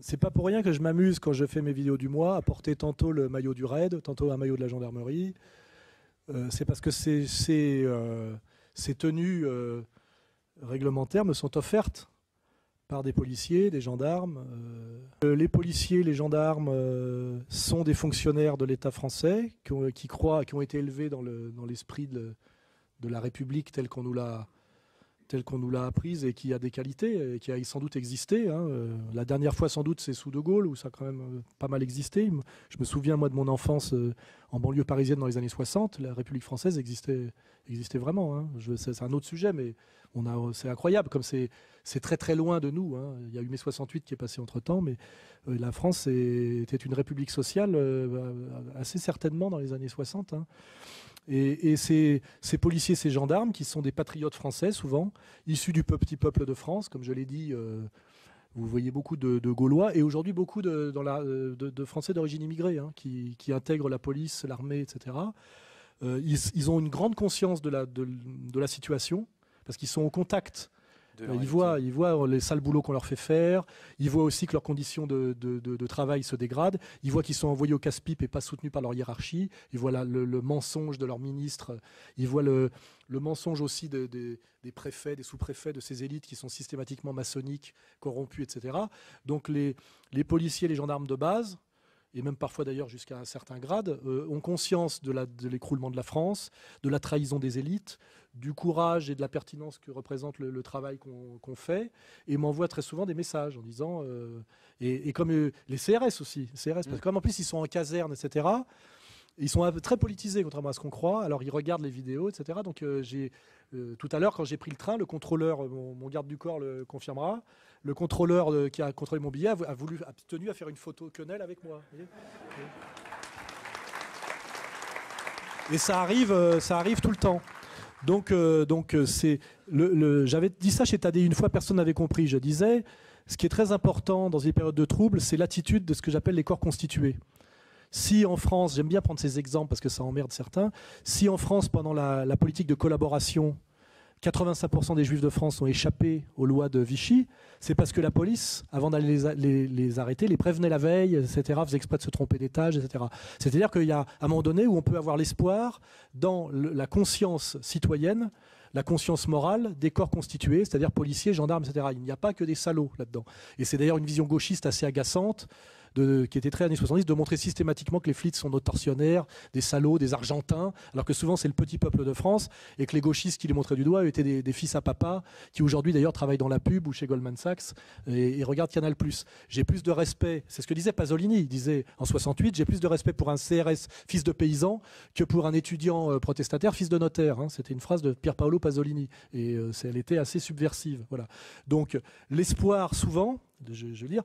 C'est pas pour rien que je m'amuse quand je fais mes vidéos du mois à porter tantôt le maillot du RAID, tantôt un maillot de la gendarmerie. C'est parce que ces tenues réglementaires me sont offertes par des policiers, des gendarmes. Les policiers, les gendarmes sont des fonctionnaires de l'État français qui ont été élevés dans l'esprit de la République telle qu'on nous l'a apprise et qui a des qualités, et qui a sans doute existé. Hein. La dernière fois, sans doute, c'est sous De Gaulle, où ça a quand même pas mal existé. Je me souviens, moi, de mon enfance en banlieue parisienne dans les années 60. La République française existait vraiment. Hein. C'est un autre sujet, mais c'est incroyable, comme c'est très très loin de nous. Hein. Il y a eu mai 68 qui est passé entre-temps, mais la France était une république sociale assez certainement dans les années 60. Hein. Et ces policiers, ces gendarmes, qui sont des patriotes français, souvent, issus du petit peuple de France, comme je l'ai dit, vous voyez beaucoup de Gaulois, et aujourd'hui beaucoup de Français d'origine immigrée, hein, qui intègrent la police, l'armée, etc. Ils ont une grande conscience de la situation, parce qu'ils sont au contact. Ils voient les sales boulots qu'on leur fait faire. Ils voient aussi que leurs conditions de travail se dégradent. Ils voient qu'ils sont envoyés au casse-pipe et pas soutenus par leur hiérarchie. Ils voient le mensonge de leurs ministres. Ils voient le mensonge aussi des préfets, des sous-préfets, de ces élites qui sont systématiquement maçonniques, corrompues, etc. Donc les policiers, les gendarmes de base, et même parfois d'ailleurs jusqu'à un certain grade, ont conscience de l'écroulement de la France, de la trahison des élites, du courage et de la pertinence que représente le travail qu'on fait, et m'envoient très souvent des messages en disant, et comme les CRS aussi, parce que comme en plus ils sont en caserne, etc., ils sont très politisés, contrairement à ce qu'on croit. Alors ils regardent les vidéos, etc. Donc tout à l'heure, quand j'ai pris le train, le contrôleur, mon garde du corps le confirmera, le contrôleur qui a contrôlé mon billet a tenu à faire une photo quenelle avec moi. Et ça arrive tout le temps. Donc j'avais dit ça chez Tadé une fois, personne n'avait compris. Je disais, ce qui est très important dans une période de trouble, c'est l'attitude de ce que j'appelle les corps constitués. Si en France, j'aime bien prendre ces exemples parce que ça emmerde certains, si en France, pendant la politique de collaboration, 85% des Juifs de France ont échappé aux lois de Vichy, c'est parce que la police, avant d'aller les arrêter, les prévenait la veille, etc., faisait exprès de se tromper d'étage, etc. C'est-à-dire qu'il y a un moment donné où on peut avoir l'espoir dans la conscience citoyenne, la conscience morale des corps constitués, c'est-à-dire policiers, gendarmes, etc. Il n'y a pas que des salauds là-dedans. Et c'est d'ailleurs une vision gauchiste assez agaçante, qui était très années 70, de montrer systématiquement que les flics sont nos tortionnaires, des salauds, des argentins, alors que souvent c'est le petit peuple de France, et que les gauchistes qui les montraient du doigt étaient des fils à papa, qui aujourd'hui d'ailleurs travaillent dans la pub ou chez Goldman Sachs, et regardent Canal+. J'ai plus de respect, c'est ce que disait Pasolini, il disait en 68, j'ai plus de respect pour un CRS fils de paysan que pour un étudiant protestataire fils de notaire. Hein. C'était une phrase de Pier Paolo Pasolini, et elle était assez subversive. Voilà. Donc l'espoir, souvent, je veux dire,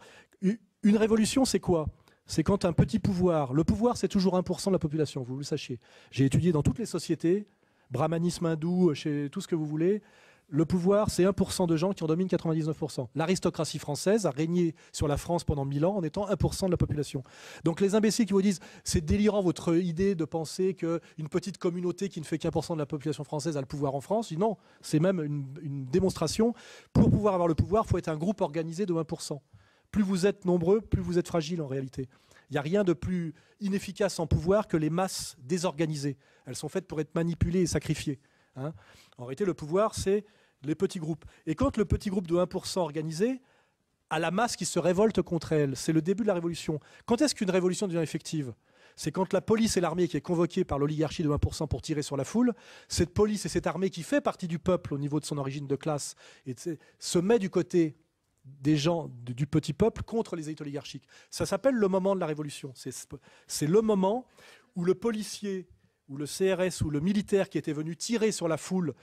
une révolution, c'est quoi? C'est quand un petit pouvoir, le pouvoir c'est toujours 1% de la population, vous le sachiez. J'ai étudié dans toutes les sociétés, brahmanisme hindou, chez tout ce que vous voulez, le pouvoir c'est 1% de gens qui en dominent 99%. L'aristocratie française a régné sur la France pendant 1000 ans en étant 1% de la population. Donc les imbéciles qui vous disent c'est délirant votre idée de penser qu'une petite communauté qui ne fait qu'1% de la population française a le pouvoir en France, non, c'est même une démonstration. Pour pouvoir avoir le pouvoir, il faut être un groupe organisé de 1%. Plus vous êtes nombreux, plus vous êtes fragile en réalité. Il n'y a rien de plus inefficace en pouvoir que les masses désorganisées. Elles sont faites pour être manipulées et sacrifiées. Hein. En réalité, le pouvoir, c'est les petits groupes. Et quand le petit groupe de 1% organisé a la masse qui se révolte contre elle, c'est le début de la révolution. Quand est-ce qu'une révolution devient effective ? C'est quand la police et l'armée qui est convoquée par l'oligarchie de 1% pour tirer sur la foule, cette police et cette armée qui fait partie du peuple au niveau de son origine de classe, se met du côté des gens du petit peuple contre les élites oligarchiques. Ça s'appelle le moment de la révolution. C'est le moment où le policier, ou le CRS, ou le militaire qui était venu tirer sur la foule,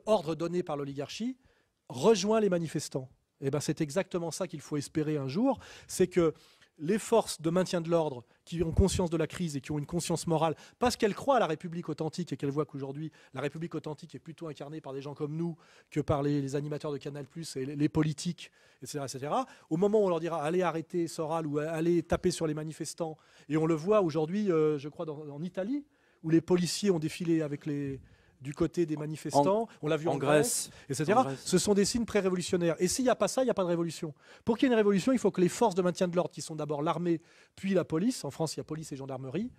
ordre donné par l'oligarchie, rejoint les manifestants. Et ben c'est exactement ça qu'il faut espérer un jour, c'est que les forces de maintien de l'ordre qui ont conscience de la crise et qui ont une conscience morale, parce qu'elles croient à la République authentique et qu'elles voient qu'aujourd'hui, la République authentique est plutôt incarnée par des gens comme nous que par les animateurs de Canal+, et les politiques, etc., etc. Au moment où on leur dira « allez arrêter Soral » ou « allez taper sur les manifestants », et on le voit aujourd'hui, je crois, en Italie, où les policiers ont défilé avec du côté des manifestants, on l'a vu en Grèce, etc. Ce sont des signes pré-révolutionnaires. Et s'il n'y a pas ça, il n'y a pas de révolution. Pour qu'il y ait une révolution, il faut que les forces de maintien de l'ordre, qui sont d'abord l'armée, puis la police, en France il y a police et gendarmerie,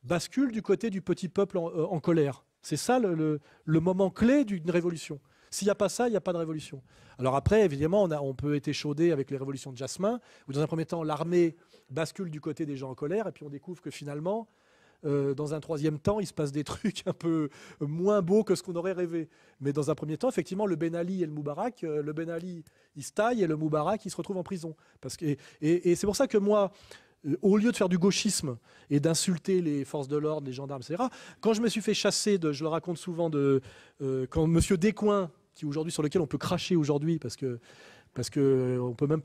basculent du côté du petit peuple en colère. C'est ça le moment clé d'une révolution. S'il n'y a pas ça, il n'y a pas de révolution. Alors après, évidemment, on peut être échaudé avec les révolutions de Jasmin, où dans un premier temps, l'armée bascule du côté des gens en colère, et puis on découvre que finalement, dans un troisième temps, il se passe des trucs un peu moins beaux que ce qu'on aurait rêvé. Mais dans un premier temps, effectivement, le Ben Ali et le Moubarak, le Ben Ali, il se taille, et le Moubarak, il se retrouve en prison. Et c'est pour ça que moi, au lieu de faire du gauchisme et d'insulter les forces de l'ordre, les gendarmes, etc., quand je me suis fait chasser, je le raconte souvent, quand M. Descoings, sur lequel on peut cracher aujourd'hui, parce que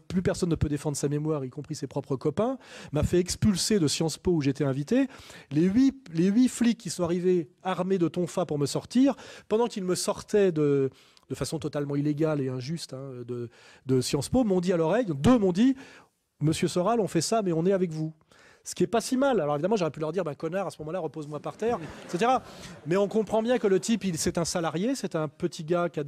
plus personne ne peut défendre sa mémoire, y compris ses propres copains, m'a fait expulser de Sciences Po où j'étais invité. Les huit flics qui sont arrivés armés de tonfa pour me sortir, pendant qu'ils me sortaient de façon totalement illégale et injuste de Sciences Po, m'ont dit à l'oreille, deux m'ont dit « Monsieur Soral, on fait ça, mais on est avec vous ». Ce qui n'est pas si mal. Alors évidemment, j'aurais pu leur dire, connard, à ce moment-là, repose-moi par terre, etc. Mais on comprend bien que le type, c'est un salarié, c'est un petit gars qui a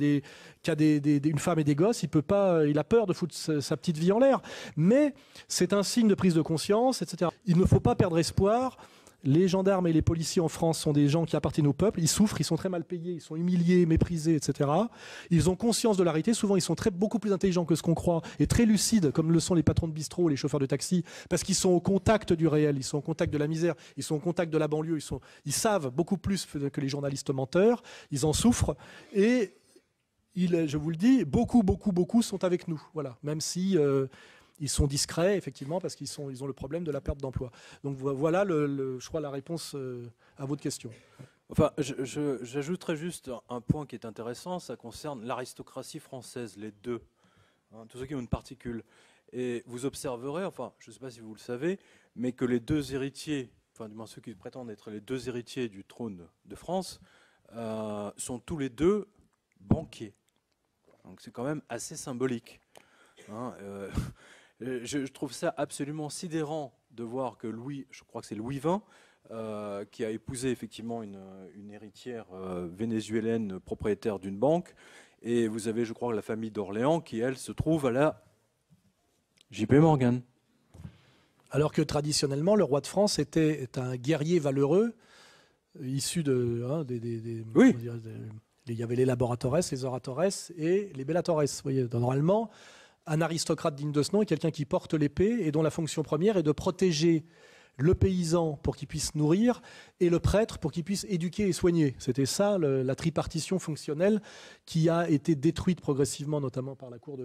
une femme et des gosses. Il a peur de foutre sa petite vie en l'air. Mais c'est un signe de prise de conscience, etc. Il ne faut pas perdre espoir. Les gendarmes et les policiers en France sont des gens qui appartiennent au peuple. Ils souffrent, ils sont très mal payés, ils sont humiliés, méprisés, etc. Ils ont conscience de la réalité. Souvent, ils sont beaucoup plus intelligents que ce qu'on croit et très lucides, comme le sont les patrons de bistrot, les chauffeurs de taxi, parce qu'ils sont au contact du réel, ils sont au contact de la misère, ils sont au contact de la banlieue. Ils savent beaucoup plus que les journalistes menteurs. Ils en souffrent et je vous le dis, beaucoup sont avec nous. Voilà, même si ils sont discrets, effectivement, parce qu'ils ont le problème de la perte d'emploi. Donc voilà, je crois, la réponse à votre question. Enfin, j'ajouterais juste un point qui est intéressant, ça concerne l'aristocratie française, les deux, tous ceux qui ont une particule. Et vous observerez, enfin, je ne sais pas si vous le savez, mais que les deux héritiers, enfin, du moins ceux qui prétendent être les deux héritiers du trône de France, sont tous les deux banquiers. Donc c'est quand même assez symbolique. Je trouve ça absolument sidérant de voir que je crois que c'est Louis XX, qui a épousé effectivement une héritière vénézuélienne propriétaire d'une banque. Et vous avez, je crois, la famille d'Orléans qui, elle, se trouve à la JP Morgan. Alors que traditionnellement, le roi de France est un guerrier valeureux, issu oui. Il y avait les laboratores, les oratores et les bellatores. Vous voyez, normalement, un aristocrate digne de ce nom est quelqu'un qui porte l'épée et dont la fonction première est de protéger le paysan pour qu'il puisse nourrir et le prêtre pour qu'il puisse éduquer et soigner. C'était ça, la tripartition fonctionnelle qui a été détruite progressivement, notamment par la cour de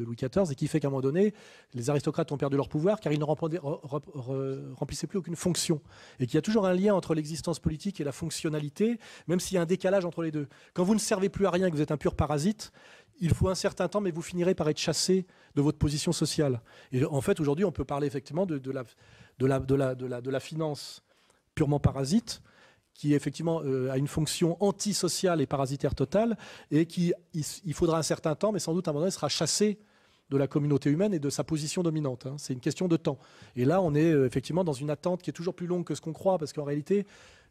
Louis XIV, et qui fait qu'à un moment donné, les aristocrates ont perdu leur pouvoir car ils ne remplissaient plus aucune fonction. Et qu'il y a toujours un lien entre l'existence politique et la fonctionnalité, même s'il y a un décalage entre les deux. Quand vous ne servez plus à rien et que vous êtes un pur parasite, il faut un certain temps, mais vous finirez par être chassé de votre position sociale. Et en fait, aujourd'hui, on peut parler effectivement de la finance purement parasite, qui effectivement a une fonction antisociale et parasitaire totale, et il faudra un certain temps, mais sans doute à un moment donné, sera chassé de la communauté humaine et de sa position dominante. C'est une question de temps. Et là, on est effectivement dans une attente qui est toujours plus longue que ce qu'on croit, parce qu'en réalité,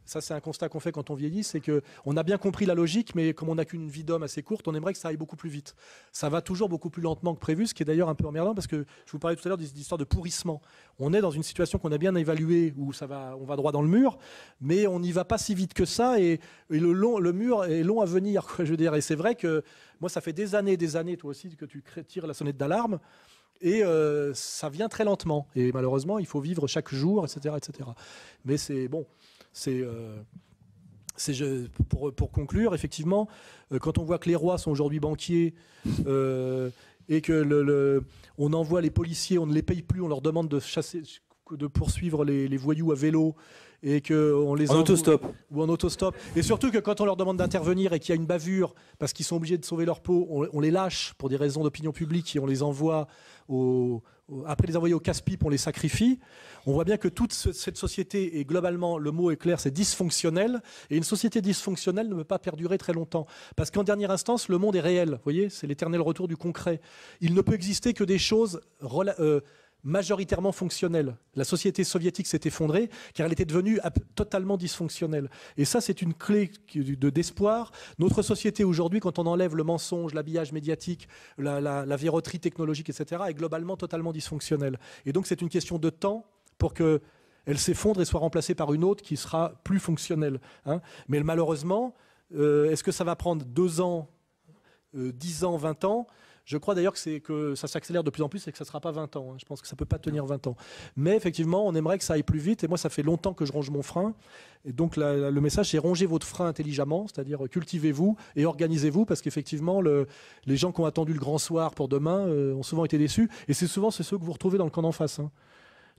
ça c'est un constat qu'on fait quand on vieillit, c'est qu'on a bien compris la logique, mais comme on n'a qu'une vie d'homme assez courte, on aimerait que ça aille beaucoup plus vite. Ça va toujours beaucoup plus lentement que prévu, ce qui est d'ailleurs un peu emmerdant, parce que je vous parlais tout à l'heure d'histoire de pourrissement. On est dans une situation qu'on a bien évaluée, où on va droit dans le mur, mais on n'y va pas si vite que ça, et le mur est long à venir, je veux dire. Et c'est vrai que moi, ça fait des années, toi aussi, que tu tires la sonnette d'alarme, et ça vient très lentement. Et malheureusement, il faut vivre chaque jour, etc. etc. Mais c'est bon. Pour conclure, effectivement, quand on voit que les rois sont aujourd'hui banquiers et que on envoie les policiers, on ne les paye plus, on leur demande de poursuivre les voyous à vélo et qu'on les en autostop. Ou en autostop. Et surtout que quand on leur demande d'intervenir et qu'il y a une bavure parce qu'ils sont obligés de sauver leur peau, on les lâche pour des raisons d'opinion publique et on les envoie après les envoyer au casse-pipe, on les sacrifie. On voit bien que toute cette société, et globalement, le mot est clair, c'est dysfonctionnel. Et une société dysfonctionnelle ne peut pas perdurer très longtemps. Parce qu'en dernière instance, le monde est réel. Vous voyez, c'est l'éternel retour du concret. Il ne peut exister que des choses majoritairement fonctionnelle. La société soviétique s'est effondrée car elle était devenue totalement dysfonctionnelle. Et ça, c'est une clé d'espoir. Notre société aujourd'hui, quand on enlève le mensonge, l'habillage médiatique, la verroterie technologique, etc., est globalement totalement dysfonctionnelle. Et donc, c'est une question de temps pour qu'elle s'effondre et soit remplacée par une autre qui sera plus fonctionnelle. Hein. Mais malheureusement, est-ce que ça va prendre 2 ans, 10 ans, 20 ans ? Je crois d'ailleurs que ça s'accélère de plus en plus et que ça ne sera pas 20 ans. Hein. Je pense que ça ne peut pas tenir 20 ans. Mais effectivement, on aimerait que ça aille plus vite. Et moi, ça fait longtemps que je ronge mon frein. Et donc, le message, c'est rongez votre frein intelligemment, c'est-à-dire cultivez-vous et organisez-vous, parce qu'effectivement, les gens qui ont attendu le grand soir pour demain ont souvent été déçus. Et c'est souvent ceux que vous retrouvez dans le camp d'en face. Hein.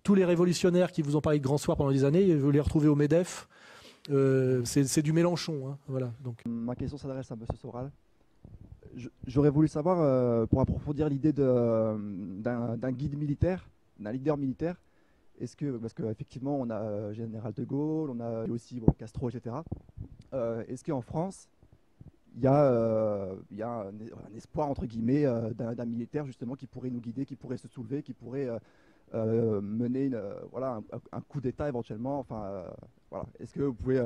Tous les révolutionnaires qui vous ont parlé de grand soir pendant des années, vous les retrouvez au MEDEF. C'est du Mélenchon. Hein. Voilà, donc. Ma question s'adresse à M. Soral. J'aurais voulu savoir, pour approfondir l'idée d'un guide militaire, d'un leader militaire, parce qu'effectivement on a Général de Gaulle, on a aussi Castro, etc. Est-ce qu'en France, il y a un espoir, entre guillemets, d'un militaire justement qui pourrait nous guider, qui pourrait se soulever, qui pourrait mener un coup d'État éventuellement, enfin, voilà. Est-ce que vous pouvez...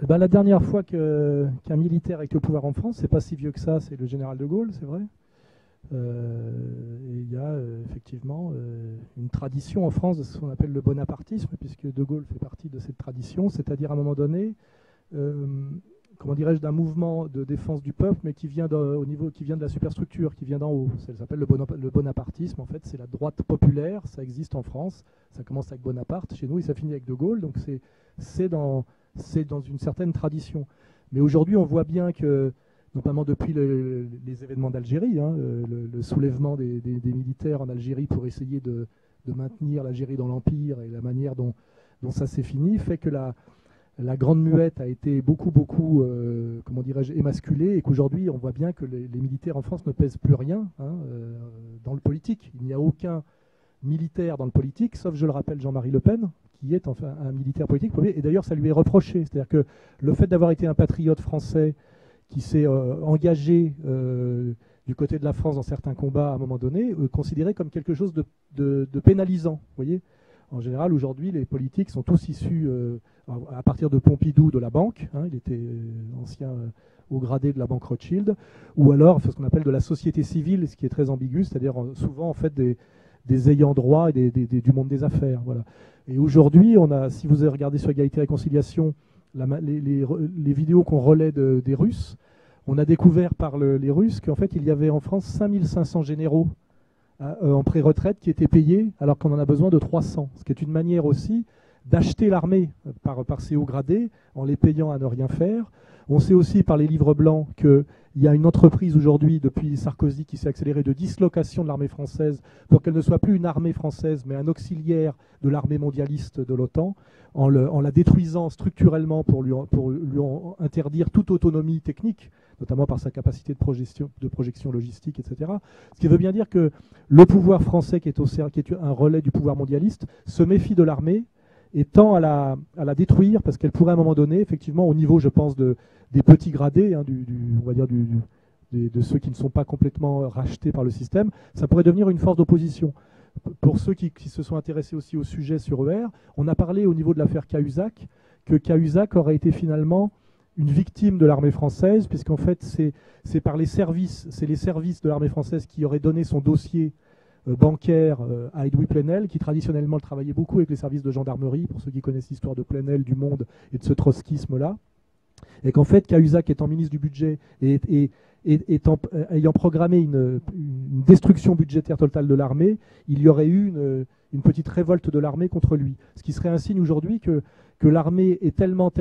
La dernière fois qu'un militaire a été au pouvoir en France, c'est pas si vieux que ça, c'est le général de Gaulle, c'est vrai. Il y a effectivement une tradition en France de ce qu'on appelle le bonapartisme, puisque de Gaulle fait partie de cette tradition, c'est-à-dire à un moment donné, comment dirais-je, d'un mouvement de défense du peuple, mais qui vient de la superstructure, qui vient d'en haut. Ça s'appelle le bonapartisme, en fait, c'est la droite populaire, ça existe en France, ça commence avec Bonaparte chez nous et ça finit avec de Gaulle, donc c'est dans une certaine tradition. Mais aujourd'hui, on voit bien que, notamment depuis les événements d'Algérie, hein, le soulèvement des militaires en Algérie pour essayer de maintenir l'Algérie dans l'Empire et la manière dont ça s'est fini, fait que la Grande Muette a été beaucoup, comment dirais-je, émasculée, et qu'aujourd'hui, on voit bien que les militaires en France ne pèsent plus rien hein, dans le politique. Il n'y a aucun militaire dans le politique, sauf, je le rappelle, Jean-Marie Le Pen, qui est enfin un militaire politique. Et d'ailleurs, ça lui est reproché. C'est-à-dire que le fait d'avoir été un patriote français qui s'est engagé du côté de la France dans certains combats à un moment donné, considéré comme quelque chose de pénalisant. Vous voyez ? En général, aujourd'hui, les politiques sont tous issus, à partir de Pompidou, de la banque. Hein, il était ancien haut gradé de la banque Rothschild. Ou alors, ce qu'on appelle de la société civile, ce qui est très ambigu, c'est-à-dire souvent, en fait, des ayants droit et du monde des affaires. Voilà. Et aujourd'hui, si vous avez regardé sur Égalité et Réconciliation les vidéos qu'on relaie des Russes, on a découvert par les Russes qu'en fait, il y avait en France 5500 généraux en pré-retraite qui étaient payés alors qu'on en a besoin de 300. Ce qui est une manière aussi d'acheter l'armée par ces hauts gradés en les payant à ne rien faire. On sait aussi par les livres blancs qu'il y a une entreprise aujourd'hui, depuis Sarkozy, qui s'est accélérée de dislocation de l'armée française pour qu'elle ne soit plus une armée française, mais un auxiliaire de l'armée mondialiste de l'OTAN, en la détruisant structurellement pour lui interdire toute autonomie technique, notamment par sa capacité de projection logistique, etc. Ce qui veut bien dire que le pouvoir français, qui est un relais du pouvoir mondialiste, se méfie de l'armée et tend à la détruire, parce qu'elle pourrait à un moment donné, effectivement, au niveau, je pense, des petits gradés, hein, on va dire de ceux qui ne sont pas complètement rachetés par le système, ça pourrait devenir une force d'opposition. Pour ceux qui se sont intéressés aussi au sujet sur ER, on a parlé au niveau de l'affaire Cahuzac, que Cahuzac aurait été finalement une victime de l'armée française, puisqu'en fait, c'est les services de l'armée française qui auraient donné son dossier bancaire à Edoui Plenel, qui traditionnellement travaillait beaucoup avec les services de gendarmerie, pour ceux qui connaissent l'histoire de Plenel, du Monde et de ce trotskisme-là. Et qu'en fait, Cahuzac étant ministre du budget et ayant programmé une destruction budgétaire totale de l'armée, il y aurait eu une petite révolte de l'armée contre lui. Ce qui serait un signe aujourd'hui que l'armée est tellement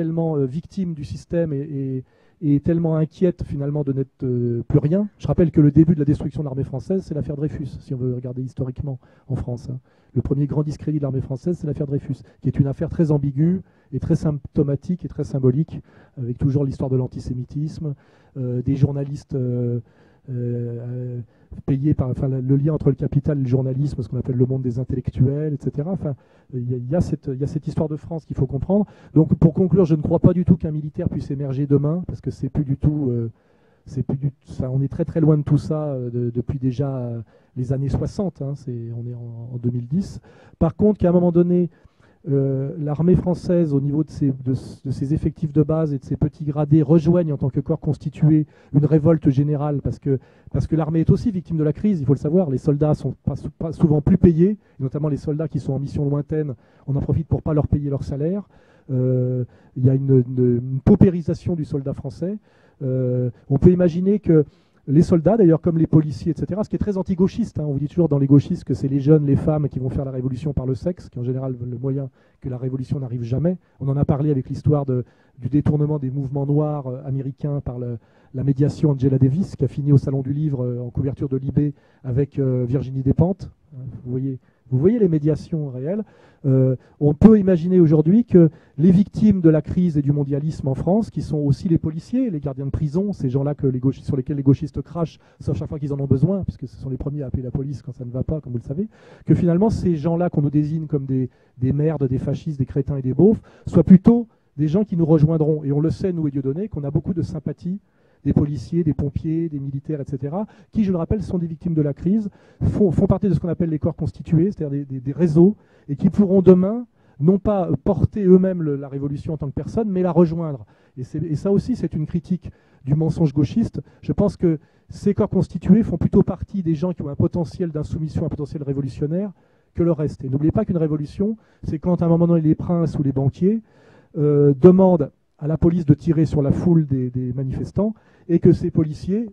victime du système et tellement inquiète finalement de n'être plus rien. Je rappelle que le début de la destruction de l'armée française, c'est l'affaire Dreyfus, si on veut regarder historiquement en France. Hein. Le premier grand discrédit de l'armée française, c'est l'affaire Dreyfus, qui est une affaire très ambiguë et très symptomatique et très symbolique, avec toujours l'histoire de l'antisémitisme, des journalistes payés par le lien entre le capital et le journalisme, ce qu'on appelle le monde des intellectuels, etc. Enfin, il y a cette histoire de France qu'il faut comprendre. Donc, pour conclure, je ne crois pas du tout qu'un militaire puisse émerger demain, parce que c'est plus du tout on est très très loin de tout ça depuis déjà les années 60, hein, on est en 2010. Par contre, qu'à un moment donné, l'armée française, au niveau de ses effectifs de base et de ses petits gradés, rejoignent en tant que corps constitué une révolte générale, parce que l'armée est aussi victime de la crise, il faut le savoir. Les soldats sont pas souvent plus payés, notamment les soldats qui sont en mission lointaine, on en profite pour ne pas leur payer leur salaire. Il y a une paupérisation du soldat français. On peut imaginer que les soldats, d'ailleurs, comme les policiers, etc., ce qui est très anti-gauchiste, hein, on vous dit toujours dans les gauchistes que c'est les jeunes, les femmes qui vont faire la révolution par le sexe, qui en général le moyen que la révolution n'arrive jamais. On en a parlé avec l'histoire du détournement des mouvements noirs américains par la médiation Angela Davis, qui a fini au Salon du Livre en couverture de Libé avec Virginie Despentes. Vous voyez les médiations réelles. On peut imaginer aujourd'hui que les victimes de la crise et du mondialisme en France, qui sont aussi les policiers, les gardiens de prison, ces gens-là sur lesquels les gauchistes crachent, sauf chaque fois qu'ils en ont besoin, puisque ce sont les premiers à appeler la police quand ça ne va pas, comme vous le savez, que finalement ces gens-là qu'on nous désigne comme des merdes, des fascistes, des crétins et des beaufs, soient plutôt des gens qui nous rejoindront. Et on le sait, nous et Dieudonné, qu'on a beaucoup de sympathie des policiers, des pompiers, des militaires, etc., qui, je le rappelle, sont des victimes de la crise, font partie de ce qu'on appelle les corps constitués, c'est-à-dire des réseaux, et qui pourront demain, non pas porter eux-mêmes la révolution en tant que personne, mais la rejoindre. Et ça aussi, c'est une critique du mensonge gauchiste. Je pense que ces corps constitués font plutôt partie des gens qui ont un potentiel d'insoumission, un potentiel révolutionnaire, que le reste. Et n'oubliez pas qu'une révolution, c'est quand à un moment donné les princes ou les banquiers demandent à la police de tirer sur la foule des manifestants, et que ces policiers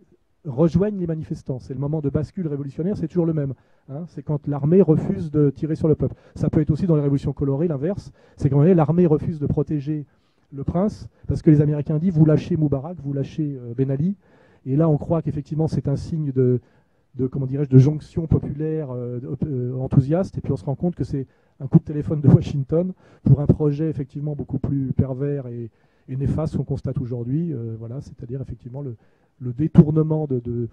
rejoignent les manifestants. C'est le moment de bascule révolutionnaire, c'est toujours le même. Hein, c'est quand l'armée refuse de tirer sur le peuple. Ça peut être aussi dans les révolutions colorées, l'inverse. C'est quand l'armée refuse de protéger le prince, parce que les Américains disent, vous lâchez Moubarak, vous lâchez Ben Ali. Et là, on croit qu'effectivement, c'est un signe de jonction populaire enthousiaste, et puis on se rend compte que c'est un coup de téléphone de Washington pour un projet effectivement beaucoup plus pervers et néfaste qu'on constate aujourd'hui, c'est-à-dire effectivement le détournement de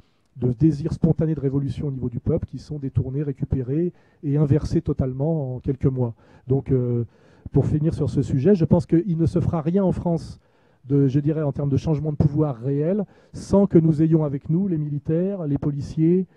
désirs spontanés de révolution au niveau du peuple qui sont détournés, récupérés et inversés totalement en quelques mois. Donc, pour finir sur ce sujet, je pense qu'il ne se fera rien en France, je dirais en termes de changement de pouvoir réel, sans que nous ayons avec nous les militaires, les policiers,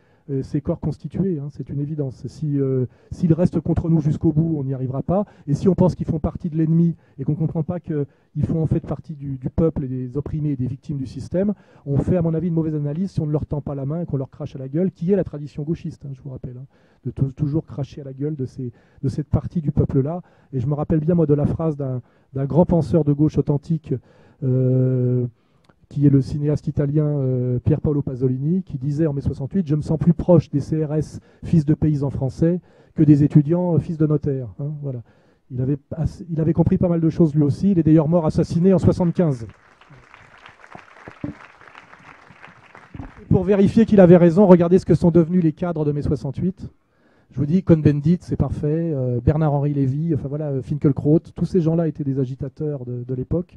ces corps constitués, hein, c'est une évidence. S'ils restent contre nous jusqu'au bout, on n'y arrivera pas. Et si on pense qu'ils font partie de l'ennemi et qu'on ne comprend pas qu'ils font en fait partie du peuple et des opprimés et des victimes du système, on fait à mon avis une mauvaise analyse si on ne leur tend pas la main et qu'on leur crache à la gueule, qui est la tradition gauchiste, hein, je vous rappelle, hein, de toujours cracher à la gueule de cette partie du peuple-là. Et je me rappelle bien moi de la phrase d'un grand penseur de gauche authentique, qui est le cinéaste italien Pier Paolo Pasolini, qui disait en mai 68 « Je me sens plus proche des CRS fils de paysans français que des étudiants fils de notaires. Hein, » voilà. Il avait compris pas mal de choses lui aussi. Il est d'ailleurs mort assassiné en 75. Pour vérifier qu'il avait raison, regardez ce que sont devenus les cadres de mai 68. Je vous dis, Cohn-Bendit, c'est parfait, Bernard-Henri Lévy, Finkielkraut, tous ces gens-là étaient des agitateurs de l'époque.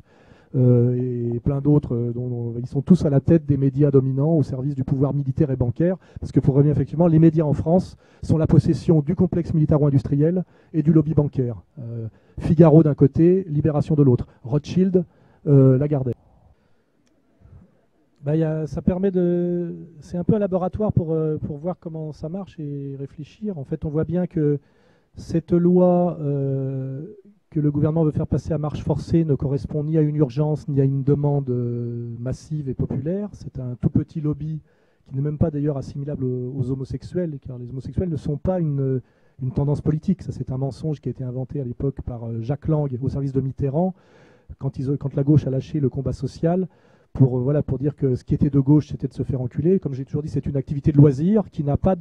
Et plein d'autres, dont ils sont tous à la tête des médias dominants au service du pouvoir militaire et bancaire, parce que pour revenir effectivement, les médias en France sont la possession du complexe militaro-industriel et du lobby bancaire. Figaro d'un côté, Libération de l'autre, Rothschild, Lagardère. Ça permet c'est un peu un laboratoire pour voir comment ça marche et réfléchir. En fait, on voit bien que cette loi que le gouvernement veut faire passer à marche forcée ne correspond ni à une urgence ni à une demande massive et populaire. C'est un tout petit lobby qui n'est même pas d'ailleurs assimilable aux homosexuels, car les homosexuels ne sont pas une tendance politique. Ça, c'est un mensonge qui a été inventé à l'époque par Jacques Lang au service de Mitterrand, quand la gauche a lâché le combat social pour dire que ce qui était de gauche, c'était de se faire enculer. Comme j'ai toujours dit, c'est une activité de loisir qui n'a pas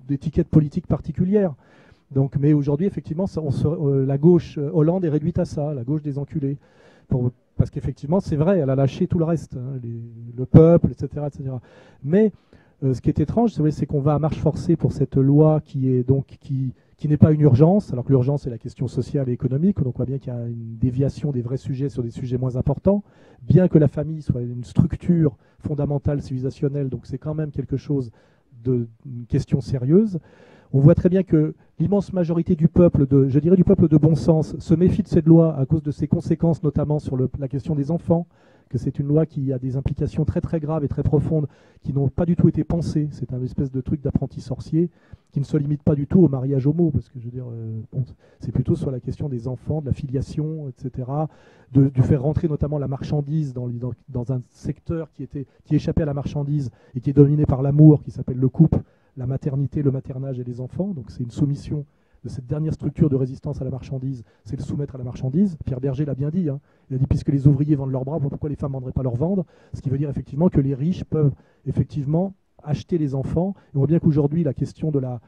d'étiquette politique particulière. Donc, mais aujourd'hui, effectivement, la gauche Hollande est réduite à ça, la gauche des enculés. Parce qu'effectivement, c'est vrai, elle a lâché tout le reste, hein, le peuple, etc. etc. Mais ce qui est étrange, c'est qu'on va à marche forcée pour cette loi qui n'est pas une urgence, alors que l'urgence, c'est la question sociale et économique. Donc on voit bien qu'il y a une déviation des vrais sujets sur des sujets moins importants, bien que la famille soit une structure fondamentale civilisationnelle, donc c'est quand même quelque chose une question sérieuse. On voit très bien que l'immense majorité du peuple, du peuple de bon sens, se méfie de cette loi à cause de ses conséquences, notamment sur la question des enfants, que c'est une loi qui a des implications très très graves et très profondes qui n'ont pas du tout été pensées. C'est un espèce de truc d'apprenti sorcier qui ne se limite pas du tout au mariage homo, parce que je veux dire, bon, c'est plutôt sur la question des enfants, de la filiation, etc., du faire rentrer notamment la marchandise dans un secteur qui échappait à la marchandise et qui est dominé par l'amour, qui s'appelle le couple, la maternité, le maternage et les enfants. Donc c'est une soumission de cette dernière structure de résistance à la marchandise, c'est le soumettre à la marchandise. Pierre Berger l'a bien dit, hein. Il a dit puisque les ouvriers vendent leurs bras, pourquoi les femmes ne vendraient pas leur vendre? Ce qui veut dire effectivement que les riches peuvent effectivement acheter les enfants. Et on voit bien qu'aujourd'hui, la question de la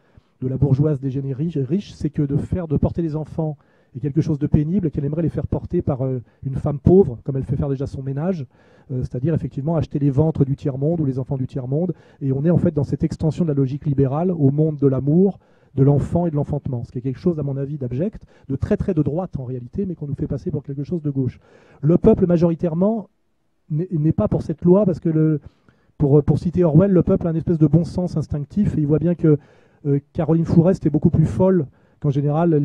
bourgeoise dégénérée riche, c'est que de porter les enfants est quelque chose de pénible et qu'elle aimerait les faire porter par une femme pauvre, comme elle fait faire déjà son ménage, c'est-à-dire effectivement acheter les ventres du tiers-monde ou les enfants du tiers-monde. Et on est en fait dans cette extension de la logique libérale au monde de l'amour, de l'enfant et de l'enfantement, ce qui est quelque chose, à mon avis, d'abject, de très très de droite en réalité, mais qu'on nous fait passer pour quelque chose de gauche. Le peuple, majoritairement, n'est pas pour cette loi, parce que, pour citer Orwell, le peuple a une espèce de bon sens instinctif, et il voit bien que Caroline Fourest est beaucoup plus folle qu'en général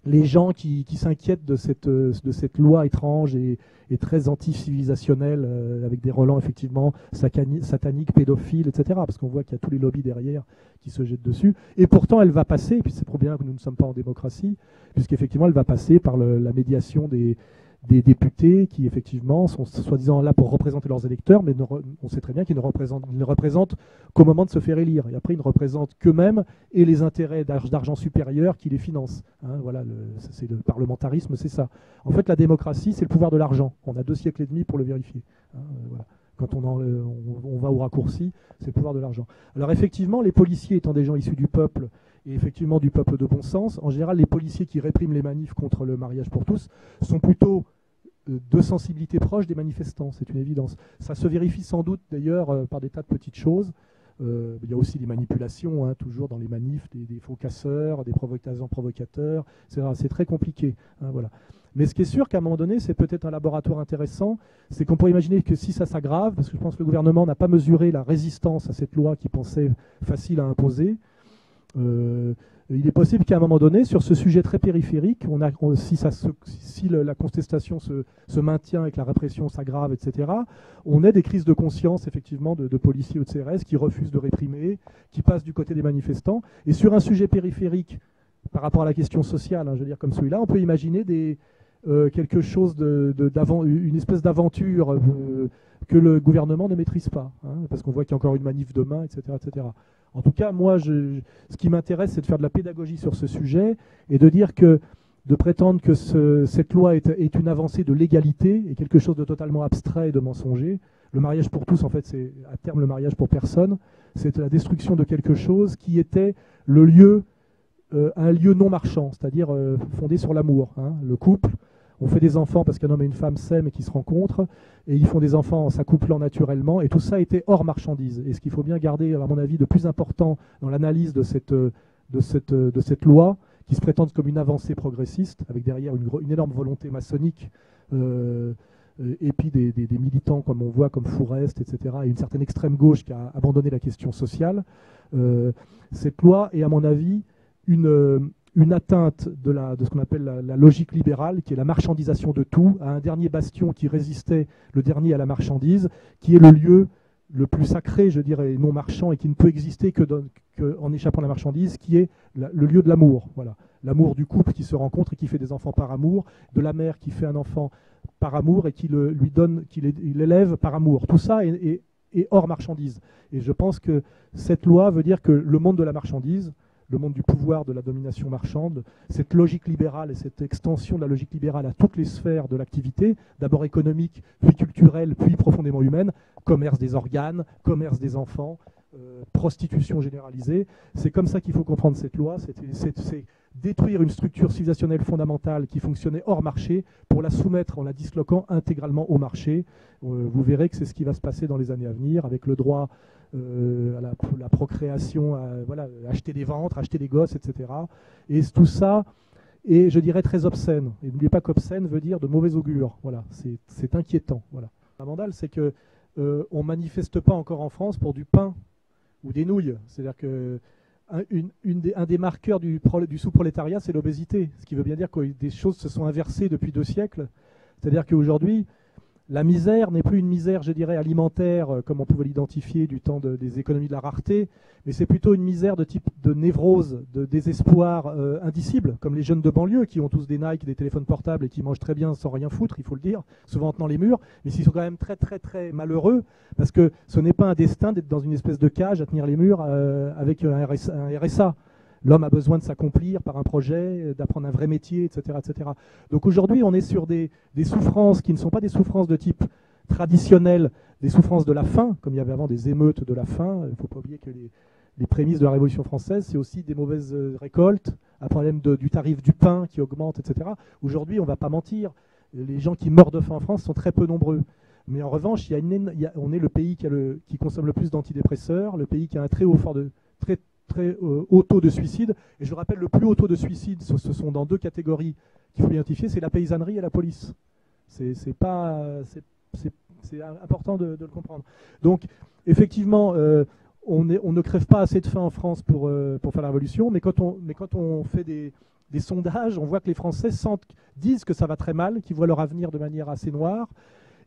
les gens qui s'inquiètent de cette loi étrange et très anti-civilisationnelle, avec des relents effectivement sataniques, pédophiles, etc. Parce qu'on voit qu'il y a tous les lobbies derrière qui se jettent dessus. Et pourtant, elle va passer, et puis c'est pour bien que nous ne sommes pas en démocratie, puisqu'effectivement, elle va passer par la médiation des députés qui, effectivement, sont soi-disant là pour représenter leurs électeurs, mais on sait très bien qu'ils ne représentent qu'au moment de se faire élire. Et après, ils ne représentent qu'eux-mêmes et les intérêts d'argent supérieur qui les financent. Hein, voilà, c'est le parlementarisme, c'est ça. En fait, la démocratie, c'est le pouvoir de l'argent. On a 2 siècles et demi pour le vérifier. Hein, voilà. Quand on va au raccourci, c'est le pouvoir de l'argent. Alors effectivement, les policiers étant des gens issus du peuple, et effectivement du peuple de bon sens, en général, les policiers qui répriment les manifs contre le mariage pour tous sont plutôt de sensibilité proche des manifestants, c'est une évidence. Ça se vérifie sans doute d'ailleurs par des tas de petites choses. Il y a aussi des manipulations, hein, toujours dans les manifs, des faux casseurs, des provocateurs, c'est très compliqué. Hein, voilà. Mais ce qui est sûr qu'à un moment donné, c'est peut-être un laboratoire intéressant, c'est qu'on pourrait imaginer que si ça s'aggrave, parce que je pense que le gouvernement n'a pas mesuré la résistance à cette loi qu'il pensait facile à imposer, il est possible qu'à un moment donné, sur ce sujet très périphérique, si la contestation se maintient et que la répression s'aggrave, etc., on ait des crises de conscience, effectivement, de policiers ou de CRS qui refusent de réprimer, qui passent du côté des manifestants. Et sur un sujet périphérique, par rapport à la question sociale, hein, je veux dire comme celui-là, on peut imaginer quelque chose une espèce d'aventure que le gouvernement ne maîtrise pas, hein, parce qu'on voit qu'il y a encore une manif demain, etc., etc. En tout cas, moi, ce qui m'intéresse, c'est de faire de la pédagogie sur ce sujet et de prétendre que cette loi est une avancée de l'égalité et quelque chose de totalement abstrait et de mensonger. Le mariage pour tous, en fait, c'est à terme le mariage pour personne. C'est la destruction de quelque chose qui était un lieu non marchand, c'est-à-dire fondé sur l'amour, hein, le couple. On fait des enfants parce qu'un homme et une femme s'aiment et qu'ils se rencontrent, et ils font des enfants en s'accouplant naturellement, et tout ça était hors marchandise. Et ce qu'il faut bien garder, à mon avis, de plus important dans l'analyse de cette loi, qui se présente comme une avancée progressiste, avec derrière une énorme volonté maçonnique, et puis des militants, comme on voit, comme Fourest, etc., et une certaine extrême gauche qui a abandonné la question sociale. Cette loi est, à mon avis, une atteinte de ce qu'on appelle la logique libérale, qui est la marchandisation de tout, à un dernier bastion qui résistait, le dernier à la marchandise, qui est le lieu le plus sacré, je dirais, non marchand, et qui ne peut exister qu'en échappant à la marchandise, qui est le lieu de l'amour. Voilà. L'amour du couple qui se rencontre et qui fait des enfants par amour, de la mère qui fait un enfant par amour et qui l'élève par amour. Tout ça est hors marchandise. Et je pense que cette loi veut dire que le monde de la marchandise, le monde du pouvoir, de la domination marchande, cette logique libérale et cette extension de la logique libérale à toutes les sphères de l'activité, d'abord économique, puis culturelle, puis profondément humaine, commerce des organes, commerce des enfants, prostitution généralisée. C'est comme ça qu'il faut comprendre cette loi, c'est détruire une structure civilisationnelle fondamentale qui fonctionnait hors marché pour la soumettre en la disloquant intégralement au marché. Vous verrez que c'est ce qui va se passer dans les années à venir avec le droit à la procréation, acheter des ventres, acheter des gosses, etc. Et tout ça est, je dirais, très obscène. Et n'oubliez pas qu'obscène veut dire de mauvais augure. Voilà, c'est inquiétant. Voilà. La mandale, c'est que on manifeste pas encore en France pour du pain ou des nouilles. C'est-à-dire que un des marqueurs du sous-prolétariat, c'est l'obésité. Ce qui veut bien dire que des choses se sont inversées depuis 2 siècles. C'est-à-dire qu'aujourd'hui, la misère n'est plus une misère, je dirais, alimentaire, comme on pouvait l'identifier du temps des économies de la rareté, mais c'est plutôt une misère de type de névrose, de désespoir indicible, comme les jeunes de banlieue qui ont tous des Nike, des téléphones portables et qui mangent très bien sans rien foutre, il faut le dire, souvent en tenant les murs, mais ils sont quand même très très très malheureux, parce que ce n'est pas un destin d'être dans une espèce de cage à tenir les murs avec un RSA. L'homme a besoin de s'accomplir par un projet, d'apprendre un vrai métier, etc. etc. Donc aujourd'hui, on est sur des souffrances qui ne sont pas des souffrances de type traditionnel, des souffrances de la faim, comme il y avait avant des émeutes de la faim. Il ne faut pas oublier que les prémices de la Révolution française, c'est aussi des mauvaises récoltes, un problème du tarif du pain qui augmente, etc. Aujourd'hui, on ne va pas mentir, les gens qui meurent de faim en France sont très peu nombreux. Mais en revanche, on est le pays qui consomme le plus d'antidépresseurs, le pays qui a un très haut taux de suicide. Et je rappelle, le plus haut taux de suicide, ce sont dans deux catégories qu'il faut identifier, c'est la paysannerie et la police. C'est important de le comprendre. Donc, effectivement, on ne crève pas assez de faim en France pour faire la révolution, mais quand on fait des sondages, on voit que les Français disent que ça va très mal, qu'ils voient leur avenir de manière assez noire,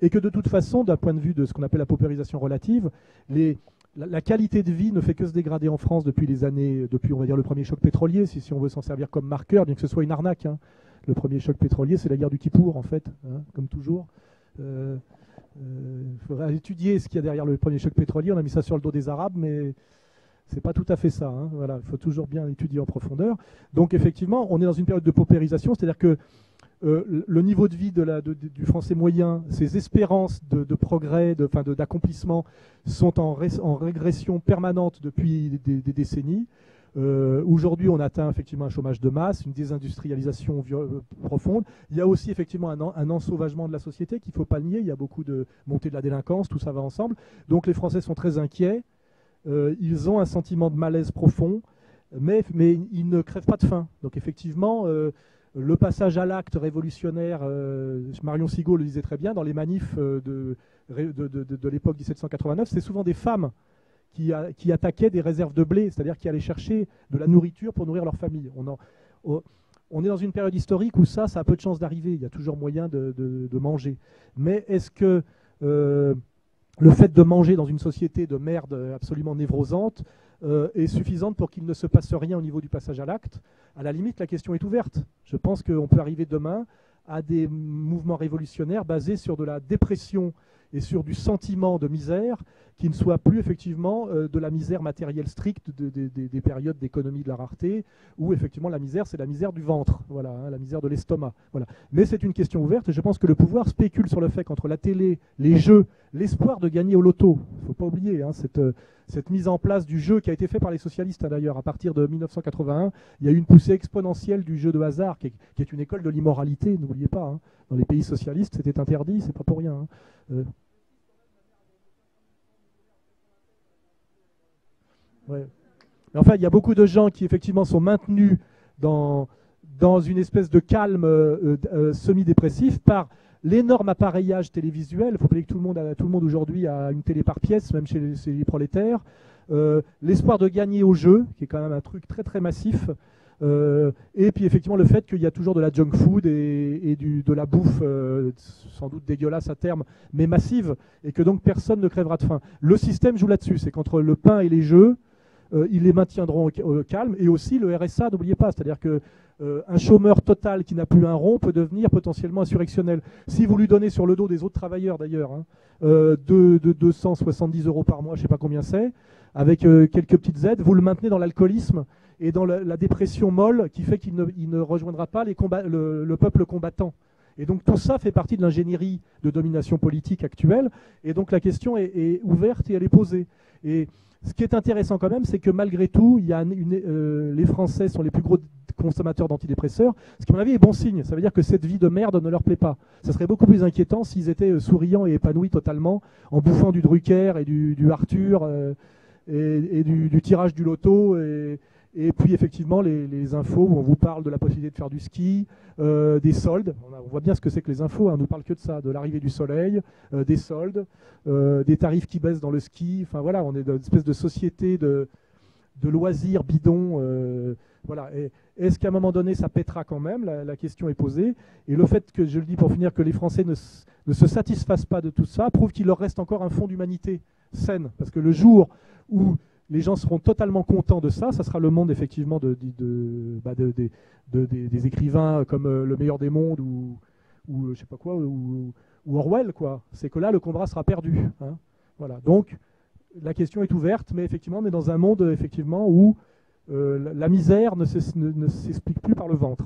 et que de toute façon, d'un point de vue de ce qu'on appelle la paupérisation relative, la qualité de vie ne fait que se dégrader en France depuis on va dire le premier choc pétrolier, si on veut s'en servir comme marqueur, bien que ce soit une arnaque. Hein. Le premier choc pétrolier, c'est la guerre du Kippour, en fait, hein, comme toujours. Il faudra étudier ce qu'il y a derrière le premier choc pétrolier. On a mis ça sur le dos des Arabes, mais c'est pas tout à fait ça. Hein. Voilà, il faut toujours bien étudier en profondeur. Donc effectivement, on est dans une période de paupérisation, c'est-à-dire que le niveau de vie du français moyen, ses espérances de progrès, d'accomplissement sont en régression permanente depuis des décennies. Aujourd'hui, on atteint effectivement un chômage de masse, une désindustrialisation profonde. Il y a aussi effectivement un ensauvagement de la société qu'il ne faut pas le nier. Il y a beaucoup de montée de la délinquance, tout ça va ensemble. Donc les Français sont très inquiets. Ils ont un sentiment de malaise profond, mais ils ne crèvent pas de faim. Donc effectivement, le passage à l'acte révolutionnaire, Marion Sigaud le disait très bien, dans les manifs de l'époque 1789, c'est souvent des femmes qui attaquaient des réserves de blé, c'est-à-dire qui allaient chercher de la nourriture pour nourrir leur famille. On est dans une période historique où ça a peu de chances d'arriver. Il y a toujours moyen de manger. Mais est-ce que le fait de manger dans une société de merde absolument névrosante est suffisante pour qu'il ne se passe rien au niveau du passage à l'acte? À la limite, la question est ouverte. Je pense qu'on peut arriver demain à des mouvements révolutionnaires basés sur de la dépression et sur du sentiment de misère qui ne soit plus effectivement de la misère matérielle stricte des périodes d'économie de la rareté, où effectivement la misère, c'est la misère du ventre, voilà, hein, la misère de l'estomac. Voilà. Mais c'est une question ouverte, et je pense que le pouvoir spécule sur le fait qu'entre la télé, les jeux, l'espoir de gagner au loto, il ne faut pas oublier hein, cette mise en place du jeu qui a été fait par les socialistes hein, d'ailleurs, à partir de 1981, il y a eu une poussée exponentielle du jeu de hasard, qui est une école de l'immoralité, n'oubliez pas, hein. Dans les pays socialistes, c'était interdit, c'est pas pour rien. Hein. Ouais. Mais enfin, il y a beaucoup de gens qui effectivement sont maintenus dans une espèce de calme semi-dépressif par l'énorme appareillage télévisuel. Il faut oublier que tout le monde aujourd'hui a une télé par pièce, même chez les prolétaires. L'espoir de gagner au jeu, qui est quand même un truc très très massif. Et puis effectivement le fait qu'il y a toujours de la junk food et de la bouffe sans doute dégueulasse à terme, mais massive, et que donc personne ne crèvera de faim. Le système joue là-dessus, c'est qu'entre le pain et les jeux, ils les maintiendront au calme, et aussi le RSA, n'oubliez pas, c'est-à-dire que un chômeur total qui n'a plus un rond peut devenir potentiellement insurrectionnel. Si vous lui donnez sur le dos des autres travailleurs d'ailleurs, hein, de 270 € par mois, je ne sais pas combien c'est, avec quelques petites aides, vous le maintenez dans l'alcoolisme et dans la dépression molle qui fait qu'il ne rejoindra pas le peuple combattant. Et donc tout ça fait partie de l'ingénierie de domination politique actuelle, et donc la question est ouverte et elle est posée. Et ce qui est intéressant quand même, c'est que malgré tout, les Français sont les plus gros consommateurs d'antidépresseurs, ce qui à mon avis est bon signe. Ça veut dire que cette vie de merde ne leur plaît pas. Ça serait beaucoup plus inquiétant s'ils étaient souriants et épanouis totalement en bouffant du Drucker et du Arthur et du tirage du loto et puis effectivement les infos où on vous parle de la possibilité de faire du ski, des soldes. On voit bien ce que c'est que les infos, hein, on ne nous parle que de ça, de l'arrivée du soleil, des soldes, des tarifs qui baissent dans le ski. Enfin voilà, on est dans une espèce de société de loisirs bidons. Voilà. Est-ce qu'à un moment donné, ça pètera quand même? La question est posée. Et le fait que, je le dis pour finir, que les Français ne se satisfassent pas de tout ça prouve qu'il leur reste encore un fond d'humanité saine. Parce que le jour où les gens seront totalement contents de ça, ça sera le monde effectivement des écrivains comme Le Meilleur des Mondes ou je sais pas quoi, ou Orwell, quoi. C'est que là, le combat sera perdu. Hein. Voilà. Donc, la question est ouverte, mais effectivement, on est dans un monde effectivement où la misère ne s'explique plus par le ventre.